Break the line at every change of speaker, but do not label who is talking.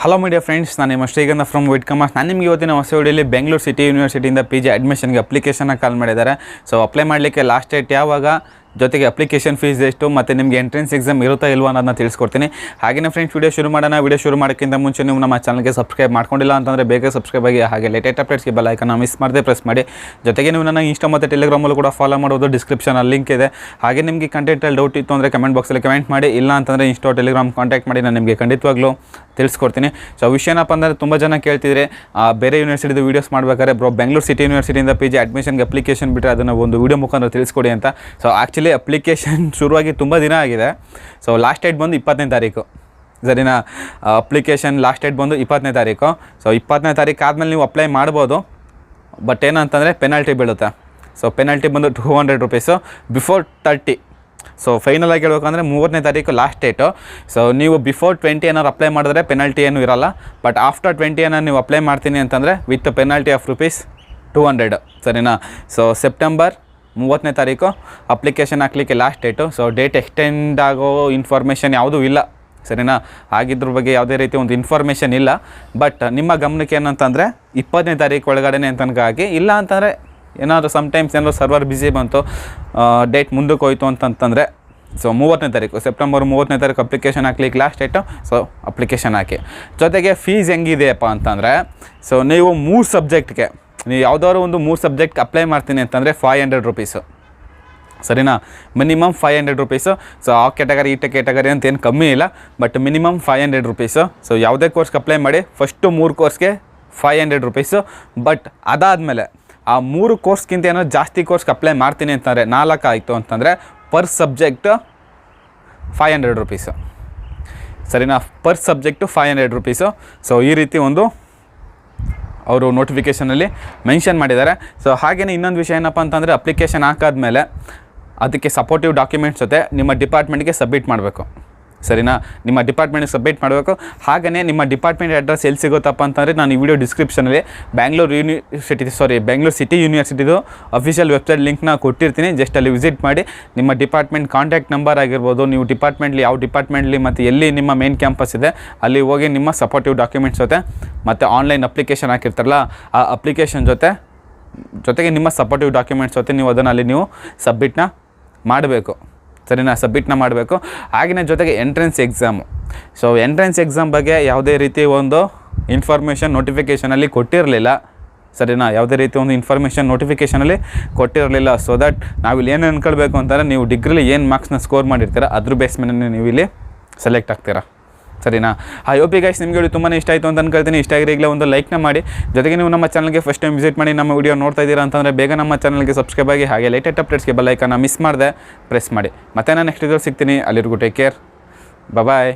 Hello media friends, ನಾನು ನಿಮ್ಮ ಶ್ರೀಗಂಧ ಫ್ರಮ್ ವೈಟ್ ಕಮರ್ಸ್. ನಾನು ನಿಮಗೆ ಇವತ್ತಿನ ಹೊಸ ವಿಡಿಯೋಲಿ ಬೆಂಗಳೂರು ಸಿಟಿ ಯೂನಿವರ್ಸಿಟಿಯಿಂದ PG ಅಡ್ಮಿಷನ್ಗೆ ಅಪ್ಲಿಕೇಶನ್ನ ಕಾಲ್ ಮಾಡಿದ್ದಾರೆ. ಸೊ ಅಪ್ಲೈ ಮಾಡಲಿಕ್ಕೆ ಲಾಸ್ಟ್ ಡೇಟ್ ಯಾವಾಗ, ಜೊತೆಗೆ ಅಪ್ಲಿಕೇಶನ್ ಫೀಸ್ ಎಷ್ಟು ಮತ್ತು ನಿಮಗೆ ಎಂಟ್ರೆನ್ಸ್ ಎಕ್ಸಾಮ್ ಇರುತ್ತಾ ಇಲ್ವಾ ಅನ್ನೋದನ್ನ ತಿಳಿಸ್ಕೊಡ್ತೀನಿ. ಹಾಗೆಯೇ ಫ್ರೆಂಡ್ಸ್, ವಿಡಿಯೋ ಶುರು ಮಾಡೋಣ. ವಿಡಿಯೋ ಶುರು ಮಾಡೋಕ್ಕಿಂತ ಮುಂಚೆ ನೀವು ನಮ್ಮ ಚಾನಲ್ಗೆ ಸಬ್ಸ್ಕ್ರೈಬ್ ಮಾಡ್ಕೊಂಡಿಲ್ಲ ಅಂತಂದರೆ ಬೇಗ ಸಬ್ಸ್ಕ್ರೈಬ್ ಆಗಿ, ಹಾಗೆ ಲೇಟೆಸ್ಟ್ ಅಪ್ಡೇಟ್ಸ್ಗೆ ಬೆಲ್ ಐಕಾನ್ ಮಿಸ್ ಮಾಡದೆ ಪ್ರೆಸ್ ಮಾಡಿ. ಜೊತೆಗೆ ನೀವು ನನ್ನ ಇನ್ಸ್ಟಾ ಮತ್ತು ಟೆಲಿಗ್ರಾಮಲ್ಲೂ ಕೂಡ ಫಾಲೋ ಮಾಡೋದು, ಡಿಸ್ಕ್ರಿಪ್ಷನಲ್ಲಿ ಲಿಂಕ್ ಇದೆ. ಹಾಗೆ ನಿಮಗೆ ಕಂಟೆಂಟಲ್ಲಿ ಡೌಟ್ ಇತ್ತು ಅಂದರೆ ಕಮೆಂಟ್ ಬಾಕ್ಸಲ್ಲಿ ಕಮೆಂಟ್ ಮಾಡಿ, ಇಲ್ಲ ಅಂತಂದರೆ ಇನ್ಸ್ಟಾ ಟೆಲಿಗ್ರಾಮ್ ಕಾಂಟ್ಯಾಕ್ಟ್ ಮಾಡಿ, ನಾನು ನಿಮಗೆ ಖಂಡಿತವಾಗ್ಲೂ ತಿಳಿಸ್ಕೊಡ್ತೀನಿ. ಸೊ ವಿಷಯ ಏನಪ್ಪ ಅಂದರೆ, ತುಂಬ ಜನ ಕೇಳ್ತಿದ್ರೆ ಬೇರೆ ಯೂನಿವರ್ಸಿಟಿದು ವೀಡಿಯೋಸ್ ಮಾಡಬೇಕಾದ್ರೆ ಬೆಂಗಳೂರು ಸಿಟಿ ಯೂನಿವರ್ಸಿಟಿಯಿಂದ PG ಅಡ್ಮಿಷನ್ಗೆ ಅಪ್ಲಿಕೇಶನ್ ಬಿಟ್ಟರೆ ಅದನ್ನು ಒಂದು ವೀಡಿಯೋ ಮುಖಾಂತರ ತಿಳಿಸ್ಕೊಡಿ ಅಂತ. ಸೊ ಆ್ಯಕ್ಚುಲಿ ಅಪ್ಲಿಕೇಶನ್ ಶುರುವಾಗಿ ತುಂಬ ದಿನ ಆಗಿದೆ. ಸೊ ಲಾಸ್ಟ್ ಡೇಟ್ ಬಂದು 20ನೇ ತಾರೀಕು, ಸರಿನಾ? ಅಪ್ಲಿಕೇಶನ್ ಲಾಸ್ಟ್ ಡೇಟ್ ಬಂದು 20ನೇ ತಾರೀಕು. ಸೊ 20ನೇ ತಾರೀಕು ಆದಮೇಲೆ ನೀವು ಅಪ್ಲೈ ಮಾಡ್ಬೋದು. ಬಟ್ ಏನಂತಂದರೆ ಪೆನಾಲ್ಟಿ ಬೀಳುತ್ತೆ. ಸೊ ಪೆನಾಲ್ಟಿ ಬಂದು 200 ರೂಪೀಸು ಬಿಫೋರ್ 30. ಸೊ ಫೈನಲ್ ಆಗಿ ಹೇಳ್ಬೇಕಂದ್ರೆ 30ನೇ ತಾರೀಕು ಲಾಸ್ಟ್ ಡೇಟು. ಸೊ ನೀವು ಬಿಫೋರ್ 20 ಏನಾರು ಅಪ್ಲೈ ಮಾಡಿದ್ರೆ ಪೆನಾಲ್ಟಿ ಏನೂ ಇರೋಲ್ಲ. ಬಟ್ ಆಫ್ಟರ್ 20 ಏನಾರು ನೀವು ಅಪ್ಲೈ ಮಾಡ್ತೀನಿ ಅಂತಂದರೆ ವಿತ್ ಪೆನಾಲ್ಟಿ ಆಫ್ ₹200, ಸರಿನಾ? ಸೊ ಸೆಪ್ಟೆಂಬರ್ 30ನೇ ತಾರೀಕು ಅಪ್ಲಿಕೇಶನ್ ಹಾಕಲಿಕ್ಕೆ last date. So date extend ಆಗೋ ಇನ್ಫಾರ್ಮೇಷನ್ ಯಾವುದೂ ಇಲ್ಲ, ಸರಿನಾ? ಆಗಿದ್ರ ಬಗ್ಗೆ ಯಾವುದೇ ರೀತಿ ಒಂದು ಇನ್ಫಾರ್ಮೇಷನ್ ಇಲ್ಲ. ಬಟ್ ನಿಮ್ಮ ಗಮನಕ್ಕೆ ಏನಂತಂದರೆ 20ನೇ ತಾರೀಕು ಒಳಗಡೆ ತನಕ ಆಗಿ, ಇಲ್ಲ ಅಂತಂದರೆ ಏನಾದರೂ ಸಮ್ಟೈಮ್ಸ್ ಏನಾದರೂ ಸರ್ವರ್ ಬ್ಯುಸಿ ಬಂತು, ಡೇಟ್ ಮುಂದಕ್ಕೆ ಹೋಯ್ತು ಅಂತಂತಂದರೆ ಸೊ 30ನೇ ತಾರೀಕು, ಸೆಪ್ಟೆಂಬರ್ 30ನೇ ತಾರೀಕು ಅಪ್ಲಿಕೇಶನ್ ಹಾಕ್ಲಿಕ್ಕೆ ಲಾಸ್ಟ್ ಡೇಟು. ಸೊ ಅಪ್ಲಿಕೇಶನ್ ಹಾಕಿ. ಜೊತೆಗೆ ಫೀಸ್ ಹೆಂಗಿದೆಯಪ್ಪ ಅಂತಂದರೆ, ಸೊ ನೀವು 3 ಸಬ್ಜೆಕ್ಟ್ಗೆ, ನೀವು ಯಾವುದಾದ್ರು ಒಂದು 3 ಸಬ್ಜೆಕ್ಟ್ಗೆ ಅಪ್ಲೈ ಮಾಡ್ತೀನಿ ಅಂತಂದರೆ 500 ರೂಪೀಸು, ಸರಿನಾ? Minimum 500 rupees. ಸೊ ಆ ಕ್ಯಾಟಗರಿ ಈ ಕ್ಯಾಟಗರಿ ಅಂತ ಏನು ಕಮ್ಮಿ ಇಲ್ಲ, ಬಟ್ ಮಿನಿಮಮ್ 500 ರೂಪೀಸು. ಸೊ ಯಾವುದೇ ಕೋರ್ಸ್ಗೆ ಅಪ್ಲೈ ಮಾಡಿ ಫಸ್ಟು 3 ಕೋರ್ಸ್ಗೆ 500 ರೂಪೀಸು. ಬಟ್ ಅದಾದಮೇಲೆ ಆ 3 ಕೋರ್ಸ್ಗಿಂತ ಏನೋ ಜಾಸ್ತಿ ಕೋರ್ಸ್ಗೆ ಅಪ್ಲೈ ಮಾಡ್ತೀನಿ ಅಂತಂದರೆ 4 ಆಯಿತು ಅಂತಂದರೆ ಪರ್ ಸಬ್ಜೆಕ್ಟ್ 500 ರೂಪೀಸು, ಸರಿನಾ? Per subject 500 rupees. ಸೊ ಈ ರೀತಿ ಒಂದು ಅವರು ನೋಟಿಫಿಕೇಷನಲ್ಲಿ ಮೆನ್ಷನ್ ಮಾಡಿದ್ದಾರೆ. ಸೊ ಹಾಗೆಯೇ ಇನ್ನೊಂದು ವಿಷಯ ಏನಪ್ಪ ಅಂತಂದರೆ, ಅಪ್ಲಿಕೇಶನ್ ಹಾಕಾದ್ಮೇಲೆ ಅದಕ್ಕೆ ಸಪೋರ್ಟಿವ್ ಡಾಕ್ಯುಮೆಂಟ್ಸ್ ಜೊತೆ ನಿಮ್ಮ ಡಿಪಾರ್ಟ್ಮೆಂಟ್ಗೆ ಸಬ್ಮಿಟ್ ಮಾಡಬೇಕು, ಸರಿನಾ? ನಿಮ್ಮ ಡಿಪಾರ್ಟ್ಮೆಂಟ್ಗೆ ಸಬ್ಮಿಟ್ ಮಾಡಬೇಕು. ಹಾಗೆಯೇ ನಿಮ್ಮ ಡಿಪಾರ್ಟ್ಮೆಂಟ್ ಅಡ್ರೆಸ್ ಎಲ್ಲಿ ಸಿಗುತ್ತಪ್ಪ ಅಂತಂದರೆ, ನಾನು ಈ ವಿಡಿಯೋ ಡಿಸ್ಕ್ರಿಪ್ಷನಲ್ಲಿ ಬೆಂಗಳೂರು ಸಿಟಿ ಯೂನಿವರ್ಸಿಟಿದು ಅಫಿಷಿಯಲ್ ವೆಬ್ಸೈಟ್ ಲಿಂಕ್ನ ಕೊಟ್ಟಿರ್ತೀನಿ. ಜಸ್ಟ್ ಅಲ್ಲಿ ವಿಸಿಟ್ ಮಾಡಿ ನಿಮ್ಮ ಡಿಪಾರ್ಟ್ಮೆಂಟ್ ಕಾಂಟ್ಯಾಕ್ಟ್ ನಂಬರ್ ಆಗಿರ್ಬೋದು, ನೀವು ಡಿಪಾರ್ಟ್ಮೆಂಟ್ಲಿ ಯಾವ ಡಿಪಾರ್ಟ್ಮೆಂಟ್ಲಿ ಮತ್ತು ಎಲ್ಲಿ ನಿಮ್ಮ ಮೇನ್ ಕ್ಯಾಂಪಸ್ ಇದೆ ಅಲ್ಲಿ ಹೋಗಿ ನಿಮ್ಮ ಸಪೋರ್ಟಿವ್ ಡಾಕ್ಯುಮೆಂಟ್ಸ್ ಜೊತೆ ಮತ್ತು ಆನ್ಲೈನ್ ಅಪ್ಲಿಕೇಶನ್ ಹಾಕಿರ್ತಾರಲ್ಲ ಆ ಅಪ್ಲಿಕೇಶನ್ ಜೊತೆಗೆ ನಿಮ್ಮ ಸಪೋರ್ಟಿವ್ ಡಾಕ್ಯುಮೆಂಟ್ಸ್ ಜೊತೆ ನೀವು ಅದನ್ನು ಅಲ್ಲಿ ನೀವು ಸಬ್ಮಿಟ್ನ ಮಾಡಬೇಕು, ಸರಿನಾ? ಸಬ್ಮಿಟ್ನ ಮಾಡಬೇಕು. ಹಾಗೆಯೇ ಜೊತೆಗೆ entrance exam. So entrance exam ಬಗ್ಗೆ ಯಾವುದೇ ರೀತಿ ಒಂದು ಇನ್ಫಾರ್ಮೇಷನ್ ನೋಟಿಫಿಕೇಷನಲ್ಲಿ ಕೊಟ್ಟಿರಲಿಲ್ಲ, ಸರಿನಾ? ಯಾವುದೇ ರೀತಿ ಒಂದು ಇನ್ಫಾರ್ಮೇಷನ್ ನೋಟಿಫಿಕೇಷನಲ್ಲಿ ಕೊಟ್ಟಿರಲಿಲ್ಲ. ಸೊ ದಟ್ ನಾವಿಲ್ಲಿ ಏನು ಅಂದ್ಕೊಳ್ಬೇಕು ಅಂತಂದರೆ, ನೀವು ಡಿಗ್ರಿಲಿ ಏನು ಮಾರ್ಕ್ಸ್ನ ಸ್ಕೋರ್ ಮಾಡಿರ್ತೀರ ಅದ್ರ ಬೇಸ್ ಮೇಲೆ ನೀವು ಇಲ್ಲಿ ಸೆಲೆಕ್ಟ್ ಆಗ್ತೀರಾ, ಸರಿನಾ? ಹೋಪ್ ಗೈಸ್ ನಿಮಗೆ ವಿಡಿಯೋ ತುಂಬಾ ಇಷ್ಟ ಆಯಿತು ಅಂತ ಅನ್ಕೊಳ್ತೀನಿ. ಇಷ್ಟ ಆಗಿರೋ ಈಗಲೇ ಒಂದು ಲೈಕ್ನ ಮಾಡಿ. ಜೊತೆಗೆ ನೀವು ನಮ್ಮ ಚಾನಲ್ಗೆ ಫಸ್ಟ್ ಟೈಮ್ ವಿಸಿಟ್ ಮಾಡಿ ನಮ್ಮ ವಿಡಿಯೋ ನೋಡ್ತಾ ಇದ್ದೀರಾ ಅಂತಂದರೆ ಬೇಗ ನಮ್ಮ ಚಾನಲ್ಗೆ ಸಬ್ಸ್ಕ್ರೈಬ್ ಆಗಿ, ಹಾಗೆ ಲೇಟೆಸ್ಟ್ ಅಪ್ಡೇಟ್ಸ್ಗೆ ಬೆಲ್ ಐಕಾನ್ನ ಮಿಸ್ ಮಾಡದೆ ಪ್ರೆಸ್ ಮಾಡಿ. ಮತ್ತೆ ನಾನು ನೆಕ್ಸ್ಟ್ ವಿಡಿಯೋ ಸಿಗ್ತೀನಿ. ಅಲ್ಲಿವರೆಗೂ ಟೇಕ್ ಕೇರ್, ಬಾಯ್.